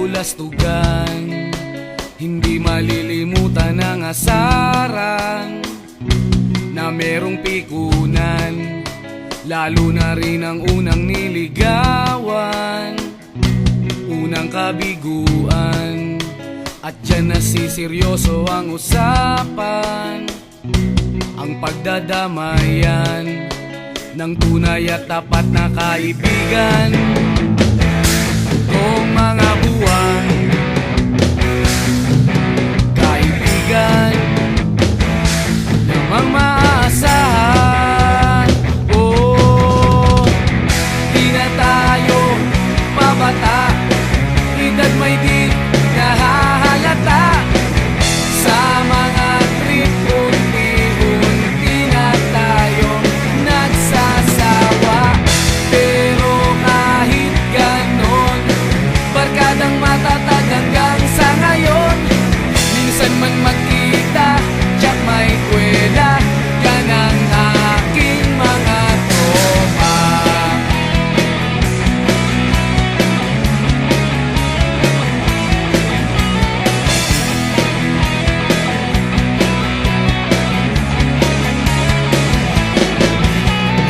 kabulastugan, hindi malilimutan ang asaran na merong pikunan, lalo na rin ang unang niligawan, unang kabiguan. At dyan nasiseryoso ang usapan, ang pagdadamayan ng tunay at tapat na kaibigan. Kung mga buwan, kaibigan namang maaasahan. Oh, di na tayo pabata, edad may di nahahalata. Sa mga trip, unti-unti na tayo nagsasawa. Pero kahit ganon, barkadang matatag hanggang sa ngayon. Minsan man magkita, tiyak may kwela, yan ang aking mga tropa.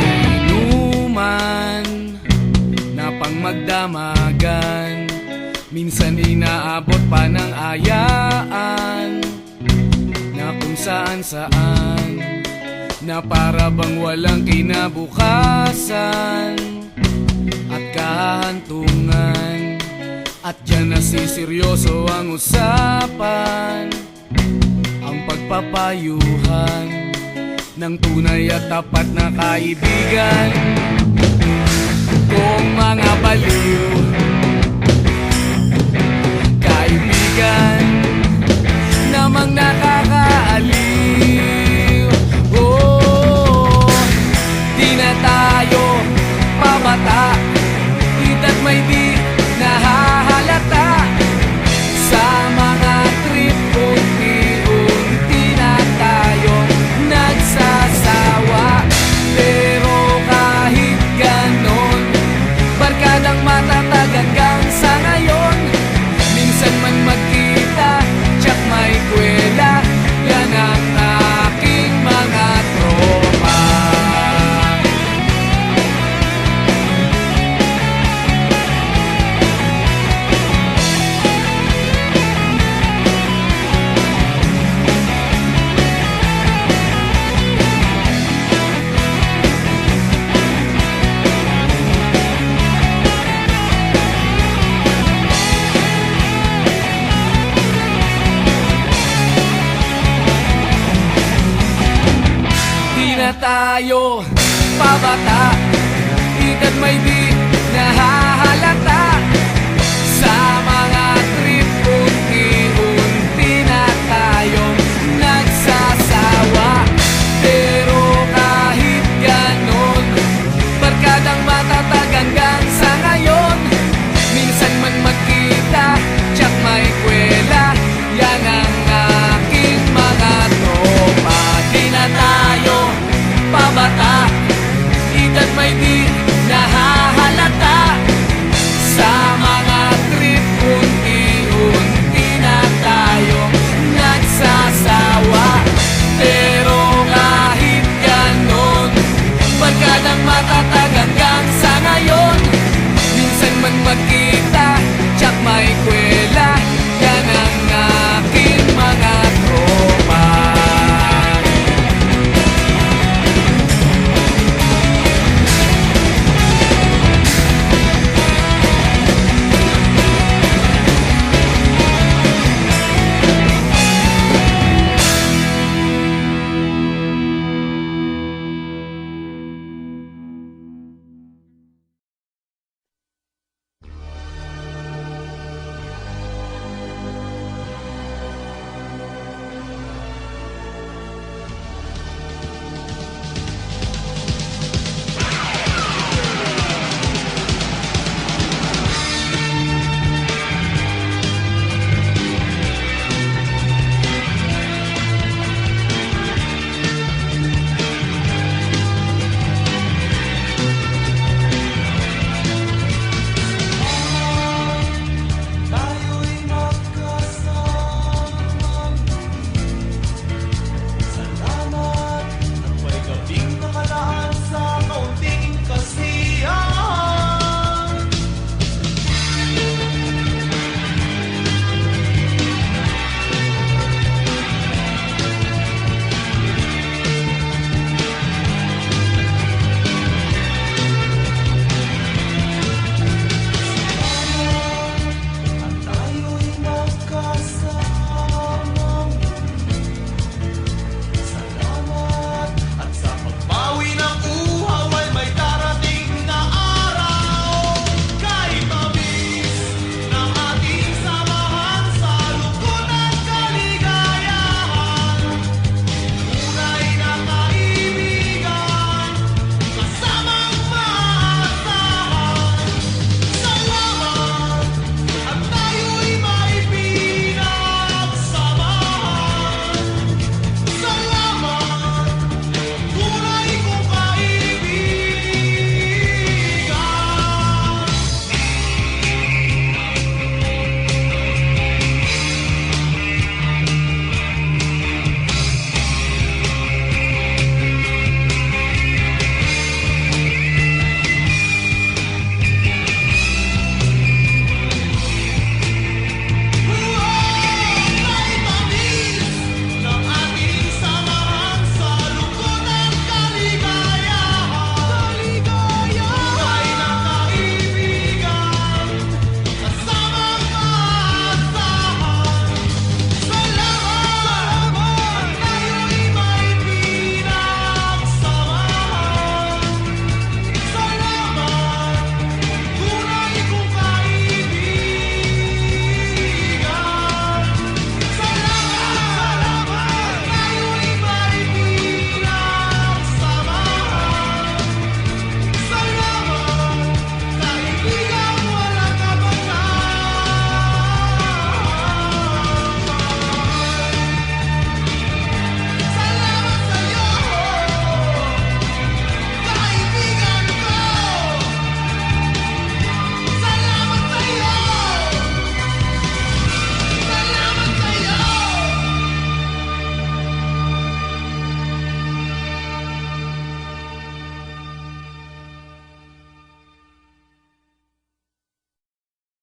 Inuman na pang magdamagan, minsan inaabot pa ng ayaan, na kung saan-saan, na para bang walang kinabukasan at kahantungan. At dyan nasiseryoso ang usapan, ang pagpapayuhan ng tunay at tapat na kaibigan. Kung mga baliw, kaibigan namang nakakaaliw. Oh, di na tayo pabata, edad may di nahahalata. Sa mga trip, unti-unti na tayo nagsasawa. Pero kahit ganon, barkadang matatag hanggang sa ngayon. Minsan man magkita, tiyak may kwela, yan ang aking mga tropa. Na tayo pabata, edad may di nahahalata. Sa mga trip, unti-unti na tayo nagsasawa. Pero kahit ganon, barkadang matatag hanggang sa ngayon. Minsan man magkita, tiyak may kwela, yan ang aking mga tropa. Di na tayo pabata, edad may di